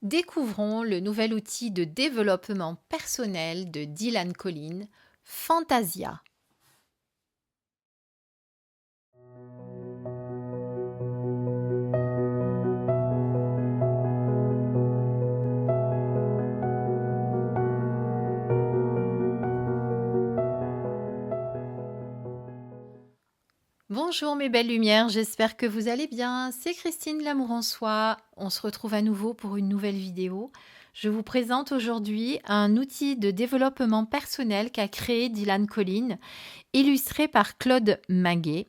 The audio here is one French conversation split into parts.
Découvrons le nouvel outil de développement personnel de Dylan Collins, Fantasia. Bonjour mes belles lumières, j'espère que vous allez bien. C'est Christine L'Amour en Soi. On se retrouve à nouveau pour une nouvelle vidéo. Je vous présente aujourd'hui un outil de développement personnel qu'a créé Dylan Collins, illustré par Claude Maguet.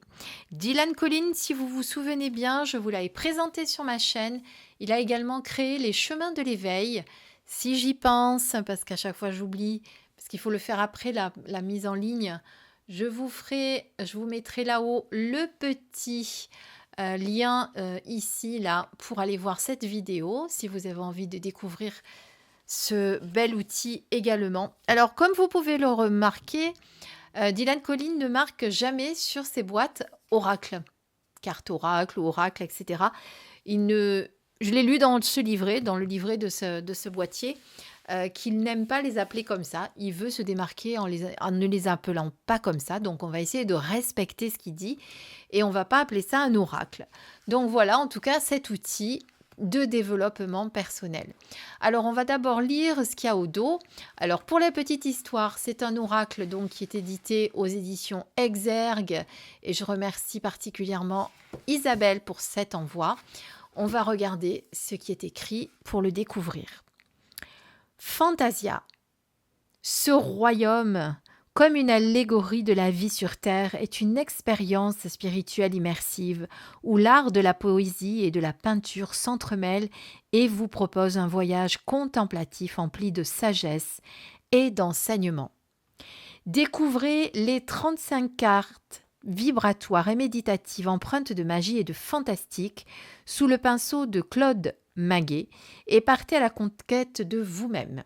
Dylan Collins, si vous vous souvenez bien, je vous l'avais présenté sur ma chaîne. Il a également créé les chemins de l'éveil. Si j'y pense, parce qu'à chaque fois j'oublie, parce qu'il faut le faire après la mise en ligne, je vous mettrai là-haut le petit lien ici, là, pour aller voir cette vidéo, si vous avez envie de découvrir ce bel outil également. Alors, comme vous pouvez le remarquer, Dylan Collins ne marque jamais sur ses boîtes Oracle, carte Oracle ou Oracle, etc. Je l'ai lu dans ce livret, dans le livret de ce boîtier, qu'il n'aime pas les appeler comme ça. Il veut se démarquer en ne les appelant pas comme ça. Donc, on va essayer de respecter ce qu'il dit et on ne va pas appeler ça un oracle. Donc, voilà, en tout cas, cet outil de développement personnel. Alors, on va d'abord lire ce qu'il y a au dos. Alors, pour la petite histoire, c'est un oracle donc, qui est édité aux éditions Exergue et je remercie particulièrement Isabelle pour cet envoi. On va regarder ce qui est écrit pour le découvrir. Fantasia. Ce royaume, comme une allégorie de la vie sur Terre, est une expérience spirituelle immersive où l'art de la poésie et de la peinture s'entremêlent et vous propose un voyage contemplatif empli de sagesse et d'enseignement. Découvrez les 35 cartes vibratoires et méditatives empreintes de magie et de fantastique sous le pinceau de Claude Maguet et partez à la conquête de vous-même.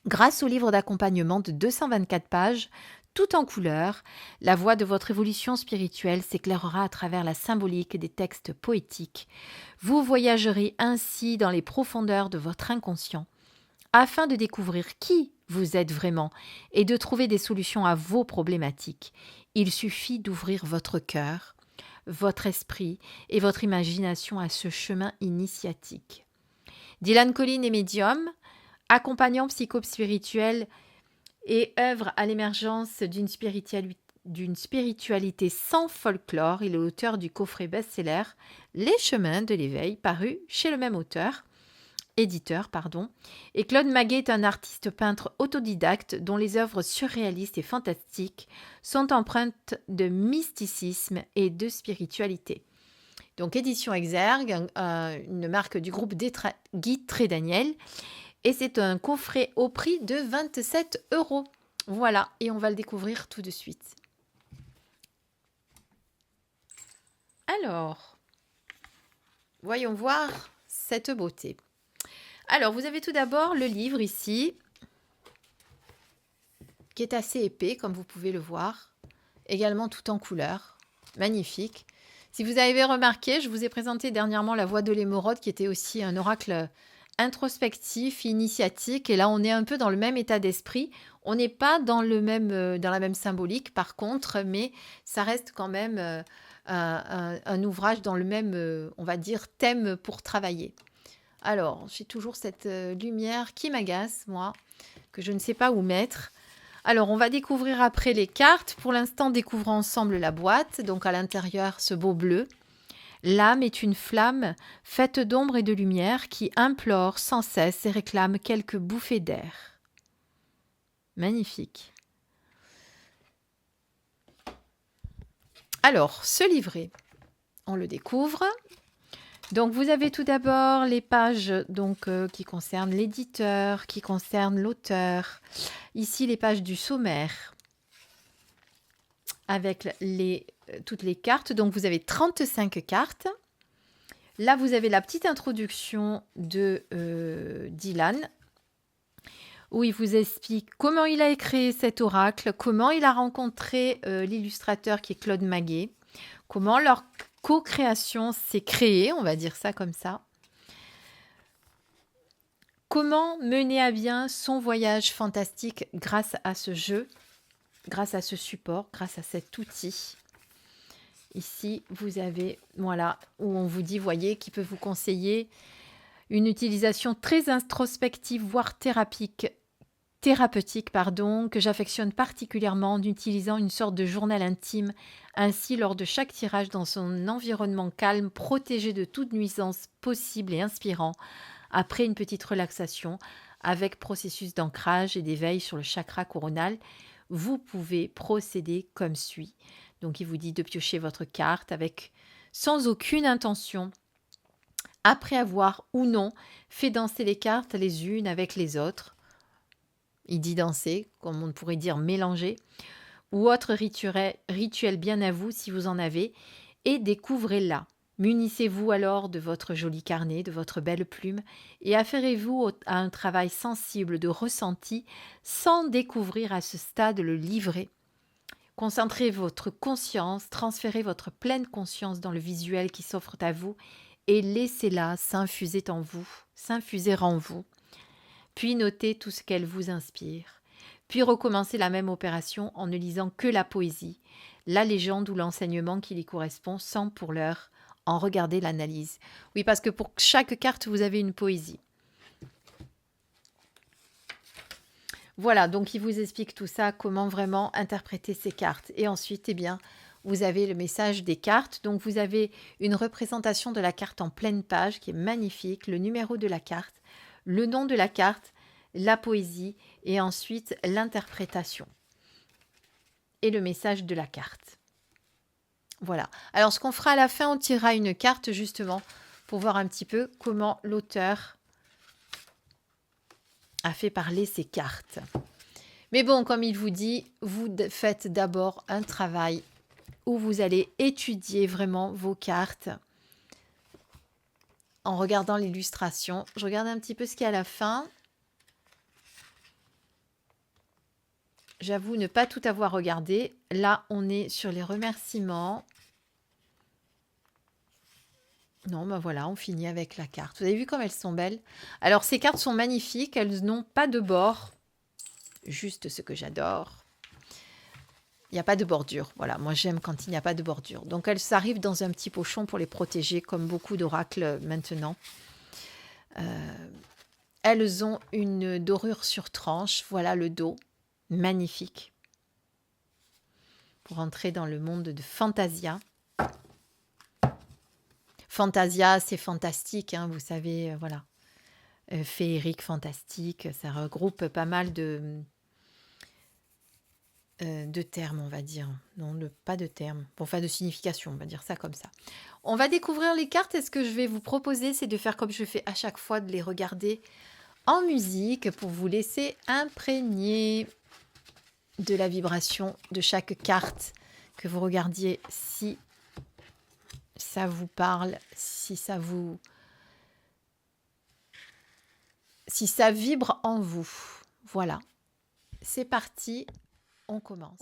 Grâce au livre d'accompagnement de 224 pages, tout en couleurs, la voie de votre évolution spirituelle s'éclairera à travers la symbolique des textes poétiques. Vous voyagerez ainsi dans les profondeurs de votre inconscient afin de découvrir qui vous êtes vraiment et de trouver des solutions à vos problématiques. Il suffit d'ouvrir votre cœur, votre esprit et votre imagination à ce chemin initiatique. Dylan Collins est médium, accompagnant psychospirituel et œuvre à l'émergence d'une spiritualité sans folklore. Il est l'auteur du coffret best-seller Les chemins de l'éveil, paru chez le même éditeur. Et Claude Maguet est un artiste peintre autodidacte dont les œuvres surréalistes et fantastiques sont empreintes de mysticisme et de spiritualité. Donc, Édition Exergue, une marque du groupe Guy Trédaniel. Et c'est un coffret au prix de 27 €. Voilà, et on va le découvrir tout de suite. Alors, voyons voir cette beauté. Alors, vous avez tout d'abord le livre ici, qui est assez épais, comme vous pouvez le voir. Également tout en couleur. Magnifique. Si vous avez remarqué, je vous ai présenté dernièrement La Voix de l'émeraude, qui était aussi un oracle introspectif, initiatique. Et là, on est un peu dans le même état d'esprit. On n'est pas dans la même symbolique, par contre, mais ça reste quand même un ouvrage dans le même, on va dire, thème pour travailler. Alors, j'ai toujours cette lumière qui m'agace, moi, que je ne sais pas où mettre. Alors, on va découvrir après les cartes. Pour l'instant, découvrons ensemble la boîte. Donc, à l'intérieur, ce beau bleu. L'âme est une flamme faite d'ombre et de lumière qui implore sans cesse et réclame quelques bouffées d'air. Magnifique. Alors, ce livret, on le découvre. Donc, vous avez tout d'abord les pages qui concernent l'éditeur, qui concernent l'auteur. Ici, les pages du sommaire avec toutes les cartes. Donc, vous avez 35 cartes. Là, vous avez la petite introduction de Dylan, où il vous explique comment il a créé cet oracle, comment il a rencontré l'illustrateur qui est Claude Maguet, comment leur co-création s'est créée, on va dire ça comme ça. Comment mener à bien son voyage fantastique grâce à ce jeu, grâce à ce support, grâce à cet outil? Ici, vous avez, voilà, où on vous dit, voyez, qui peut vous conseiller une utilisation très introspective, voire thérapeutique, pardon, que j'affectionne particulièrement en utilisant une sorte de journal intime. Ainsi, lors de chaque tirage dans son environnement calme, protégé de toute nuisance possible et inspirant, après une petite relaxation, avec processus d'ancrage et d'éveil sur le chakra coronal, vous pouvez procéder comme suit. Donc, il vous dit de piocher votre carte avec sans aucune intention, après avoir ou non fait danser les cartes les unes avec les autres. Il dit danser, comme on pourrait dire mélanger, ou autre rituel bien à vous si vous en avez, et découvrez-la. Munissez-vous alors de votre joli carnet, de votre belle plume, et affairez-vous à un travail sensible de ressenti sans découvrir à ce stade le livret. Concentrez votre conscience, transférez votre pleine conscience dans le visuel qui s'offre à vous et laissez-la s'infuser en vous. Puis notez tout ce qu'elle vous inspire. Puis recommencez la même opération en ne lisant que la poésie, la légende ou l'enseignement qui y correspond sans pour l'heure en regarder l'analyse. Oui, parce que pour chaque carte, vous avez une poésie. Voilà, donc il vous explique tout ça, comment vraiment interpréter ces cartes. Et ensuite, eh bien, vous avez le message des cartes. Donc, vous avez une représentation de la carte en pleine page qui est magnifique, le numéro de la carte, le nom de la carte, la poésie et ensuite l'interprétation et le message de la carte. Voilà. Alors, ce qu'on fera à la fin, on tirera une carte justement pour voir un petit peu comment l'auteur a fait parler ses cartes. Mais bon, comme il vous dit, vous faites d'abord un travail où vous allez étudier vraiment vos cartes en regardant l'illustration. Je regarde un petit peu ce qu'il y a à la fin. J'avoue ne pas tout avoir regardé. Là, on est sur les remerciements. Non, ben voilà, on finit avec la carte. Vous avez vu comme elles sont belles? Alors, ces cartes sont magnifiques. Elles n'ont pas de bord. Juste ce que j'adore. Il n'y a pas de bordure. Voilà, moi j'aime quand il n'y a pas de bordure. Donc elles arrivent dans un petit pochon pour les protéger, comme beaucoup d'oracles maintenant. Elles ont une dorure sur tranche. Voilà le dos. Magnifique. Pour entrer dans le monde de Fantasia. Fantasia, c'est fantastique, hein, vous savez, voilà. Féerique, fantastique, ça regroupe pas mal de termes, on va dire. Non, pas de termes. Enfin, de signification, on va dire ça comme ça. On va découvrir les cartes. Et ce que je vais vous proposer, c'est de faire comme je fais à chaque fois, de les regarder en musique pour vous laisser imprégner de la vibration de chaque carte, que vous regardiez si ça vous parle, si ça vibre en vous. Voilà. C'est parti, on commence.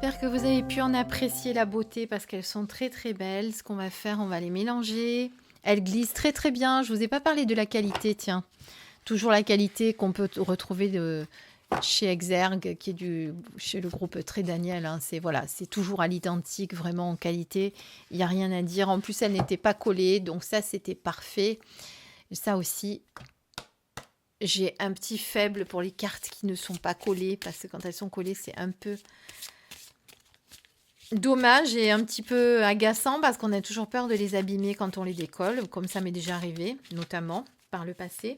J'espère que vous avez pu en apprécier la beauté parce qu'elles sont très très belles. Ce qu'on va faire, on va les mélanger. Elles glissent très très bien. Je vous ai pas parlé de la qualité, tiens. Toujours la qualité qu'on peut retrouver chez Exergue, qui est chez le groupe Très Daniel. Hein. C'est toujours à l'identique, vraiment en qualité. Il n'y a rien à dire. En plus, elle n'était pas collée, donc ça, c'était parfait. Et ça aussi, j'ai un petit faible pour les cartes qui ne sont pas collées, parce que quand elles sont collées, c'est un peu dommage et un petit peu agaçant, parce qu'on a toujours peur de les abîmer quand on les décolle, comme ça m'est déjà arrivé, notamment par le passé.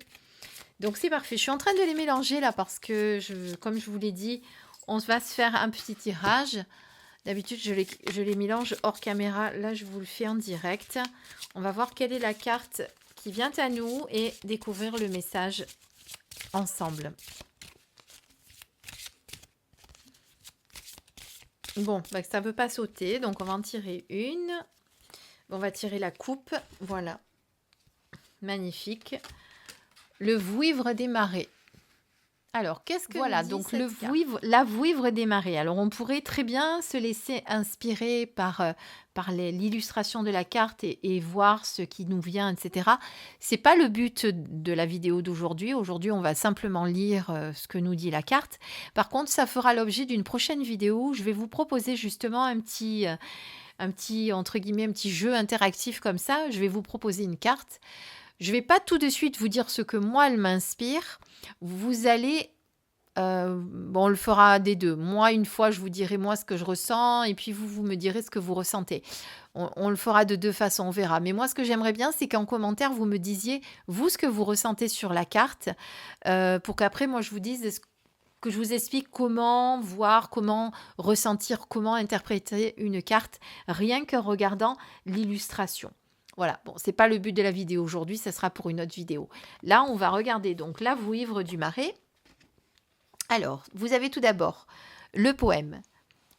Donc c'est parfait. Je suis en train de les mélanger là parce que, comme je vous l'ai dit, on va se faire un petit tirage. D'habitude, je les mélange hors caméra. Là, je vous le fais en direct. On va voir quelle est la carte qui vient à nous et découvrir le message ensemble. Bon, bah, ça ne peut pas sauter, donc on va en tirer une. On va tirer la coupe. Voilà. Magnifique. Le vouivre des marées. Alors, qu'est-ce que voilà, donc la vouivre des marées. Alors, on pourrait très bien se laisser inspirer par l'illustration de la carte et voir ce qui nous vient, etc. C'est pas le but de la vidéo d'aujourd'hui. Aujourd'hui, on va simplement lire ce que nous dit la carte. Par contre, ça fera l'objet d'une prochaine vidéo où je vais vous proposer justement un petit entre guillemets, un petit jeu interactif comme ça. Je vais vous proposer une carte. Je ne vais pas tout de suite vous dire ce que moi, elle m'inspire. Vous allez... on le fera des deux. Moi, une fois, je vous dirai moi ce que je ressens et puis vous me direz ce que vous ressentez. On le fera de deux façons, on verra. Mais moi, ce que j'aimerais bien, c'est qu'en commentaire, vous me disiez, vous, ce que vous ressentez sur la carte pour qu'après, moi, je vous dise que je vous explique comment voir, comment ressentir, comment interpréter une carte, rien qu'en regardant l'illustration. Voilà, bon, c'est pas le but de la vidéo aujourd'hui, ça sera pour une autre vidéo. Là, on va regarder donc la vouivre du marais. Alors, vous avez tout d'abord le poème.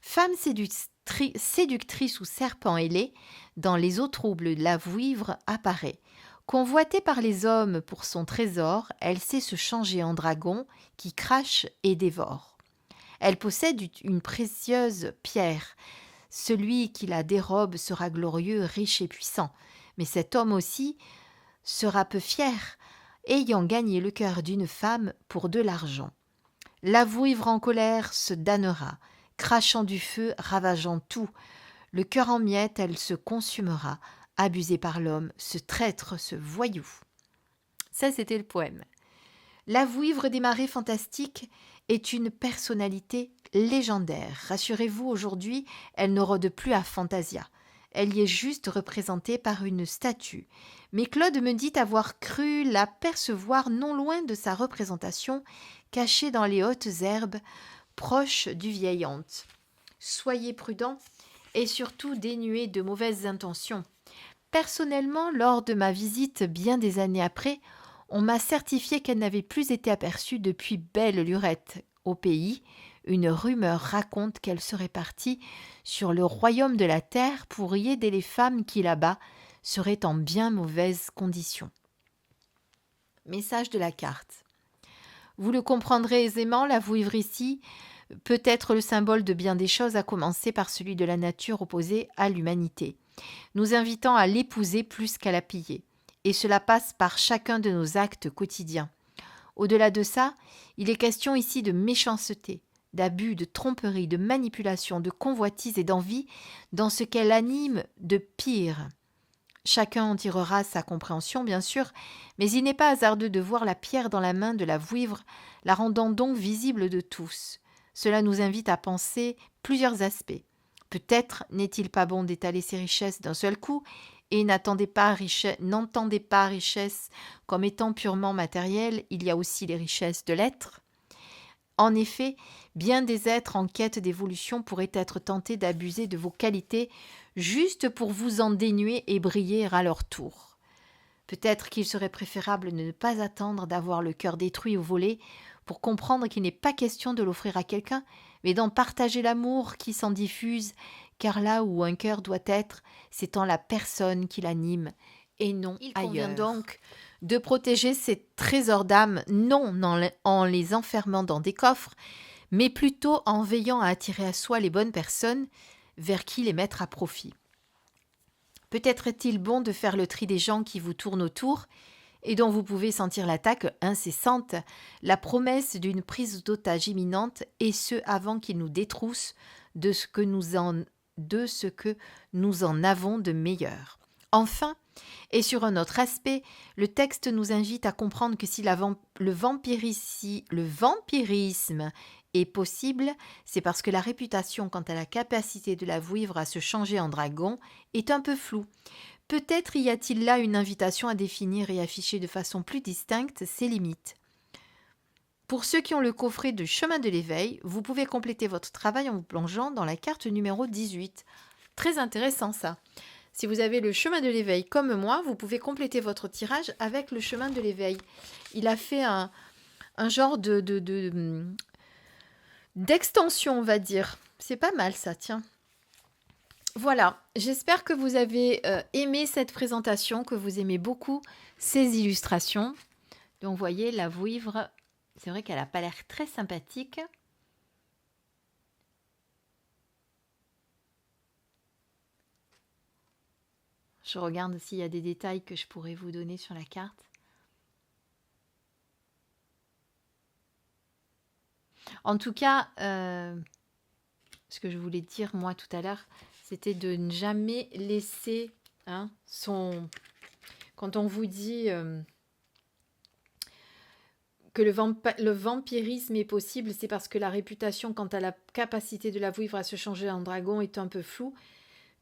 Femme séductrice ou serpent ailé, dans les eaux troubles la vouivre apparaît. Convoitée par les hommes pour son trésor, elle sait se changer en dragon qui crache et dévore. Elle possède une précieuse pierre. Celui qui la dérobe sera glorieux, riche et puissant. Mais cet homme aussi sera peu fier, ayant gagné le cœur d'une femme pour de l'argent. La vouivre en colère se damnera, crachant du feu, ravageant tout. Le cœur en miettes, elle se consumera, abusée par l'homme, ce traître, ce voyou. Ça, c'était le poème. La vouivre des marées fantastiques est une personnalité légendaire. Rassurez-vous, aujourd'hui, elle ne rôde plus à Fantasia. Elle y est juste représentée par une statue. Mais Claude me dit avoir cru la percevoir non loin de sa représentation, cachée dans les hautes herbes, proche du vieil hante. Soyez prudents et surtout dénués de mauvaises intentions. Personnellement, lors de ma visite bien des années après, on m'a certifié qu'elle n'avait plus été aperçue depuis belle lurette au pays. Une rumeur raconte qu'elle serait partie sur le royaume de la terre pour y aider les femmes qui là-bas seraient en bien mauvaise condition. Message de la carte. Vous le comprendrez aisément, la vouivre ici peut être le symbole de bien des choses, à commencer par celui de la nature opposée à l'humanité, nous invitant à l'épouser plus qu'à la piller. Et cela passe par chacun de nos actes quotidiens. Au-delà de ça, il est question ici de méchanceté, d'abus, de tromperie, de manipulation, de convoitise et d'envie dans ce qu'elle anime de pire. Chacun en tirera sa compréhension, bien sûr, mais il n'est pas hasardeux de voir la pierre dans la main de la vouivre, la rendant donc visible de tous. Cela nous invite à penser plusieurs aspects. Peut-être n'est-il pas bon d'étaler ses richesses d'un seul coup et n'entendez pas richesse comme étant purement matérielle, il y a aussi les richesses de l'être. En effet, bien des êtres en quête d'évolution pourraient être tentés d'abuser de vos qualités juste pour vous en dénuer et briller à leur tour. Peut-être qu'il serait préférable de ne pas attendre d'avoir le cœur détruit ou volé pour comprendre qu'il n'est pas question de l'offrir à quelqu'un, mais d'en partager l'amour qui s'en diffuse, car là où un cœur doit être, c'est en la personne qui l'anime et non ailleurs. Il convient donc de protéger ces trésors d'âme, non en les enfermant dans des coffres, mais plutôt en veillant à attirer à soi les bonnes personnes vers qui les mettre à profit. Peut-être est-il bon de faire le tri des gens qui vous tournent autour et dont vous pouvez sentir l'attaque incessante, la promesse d'une prise d'otage imminente, et ce avant qu'ils nous détroussent de ce que nous en avons de meilleur. Enfin, et sur un autre aspect, le texte nous invite à comprendre que si le vampirisme est possible, c'est parce que la réputation quant à la capacité de la vouivre à se changer en dragon est un peu floue. Peut-être y a-t-il là une invitation à définir et afficher de façon plus distincte ses limites. Pour ceux qui ont le coffret de Chemin de l'éveil, vous pouvez compléter votre travail en vous plongeant dans la carte numéro 18. Très intéressant ça. Si vous avez le chemin de l'éveil comme moi, vous pouvez compléter votre tirage avec le chemin de l'éveil. Il a fait un genre d'extension, on va dire. C'est pas mal ça, tiens. Voilà, j'espère que vous avez aimé cette présentation, que vous aimez beaucoup ces illustrations. Donc, vous voyez, la vouivre, c'est vrai qu'elle n'a pas l'air très sympathique. Je regarde s'il y a des détails que je pourrais vous donner sur la carte. En tout cas, ce que je voulais dire moi tout à l'heure, c'était de ne jamais laisser quand on vous dit que le vampirisme est possible, c'est parce que la réputation quant à la capacité de la vouivre à se changer en dragon est un peu floue.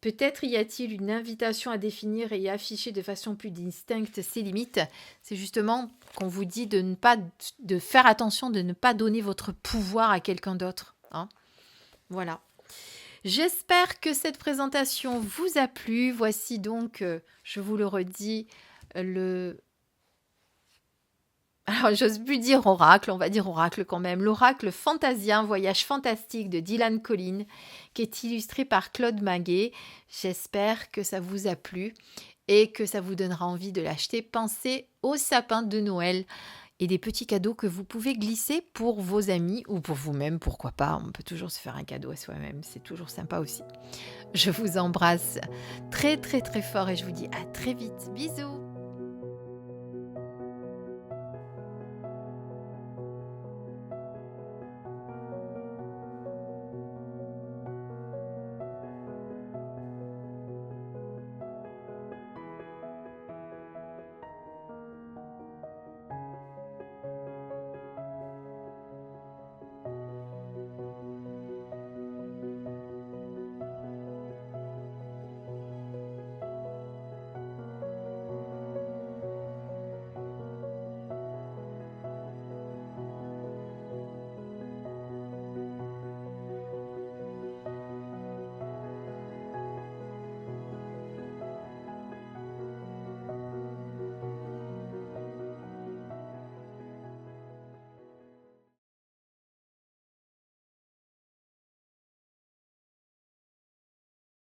Peut-être y a-t-il une invitation à définir et afficher de façon plus distincte ses limites. C'est justement qu'on vous dit de faire attention, de ne pas donner votre pouvoir à quelqu'un d'autre. Voilà. J'espère que cette présentation vous a plu. Voici donc, je vous le redis, alors, j'ose plus dire oracle, on va dire oracle quand même. L'oracle Fantasien, voyage fantastique de Dylan Collin, qui est illustré par Claude Maguet. J'espère que ça vous a plu et que ça vous donnera envie de l'acheter. Pensez au sapin de Noël et des petits cadeaux que vous pouvez glisser pour vos amis ou pour vous-même, pourquoi pas. On peut toujours se faire un cadeau à soi-même, c'est toujours sympa aussi. Je vous embrasse très très très fort et je vous dis à très vite. Bisous!